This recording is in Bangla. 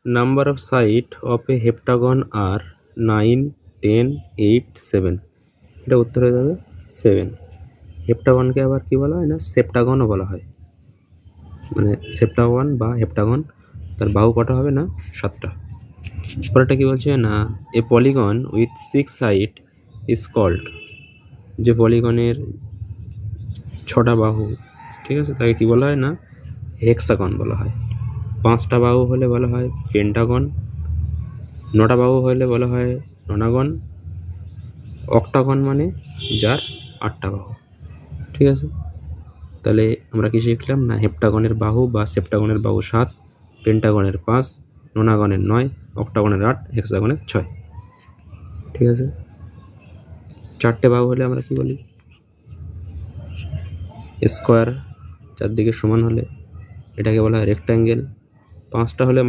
Number of side of a heptagon আর 9, 10, 8, 7। এটা উত্তর হয়ে যাবে 7। হেপ্টাগনকে আবার কি বলা হয় না, সেপ্টাগনও বলা হয়। মানে সেপ্টাগন বা হেপ্টাগন, তার বাহু কটা হবে না, 7টা। পরেরটা কি বলছে না, a polygon with 6 side is called. যে পলিগনের 6টা বাহু, ঠিক আছে, তাকে কি বলা হয় না, হেক্সাগন বলা হয়। 5টা বাহু হলে বলা হয় পেন্টাগন, 9টা বাহু হলে বলা হয় ননাগন, অক্টাগন মানে যার 8টা বাহু। ঠিক আছে, তাহলে আমরা কি শিখলাম না, হেপ্টাগনের বাহু বা সেপ্টাগনের বাহু 7, পেন্টাগনের 5, নোনাগনের 9, অক্টাগনের 8, হেক্সাগনের 6। ঠিক আছে, 4টে বাহু হলে আমরা কি বলি, স্কোয়ার, চারদিকে সমান হলে এটাকে বলা হয় রেক্ট্যাঙ্গেল। 5টা হলে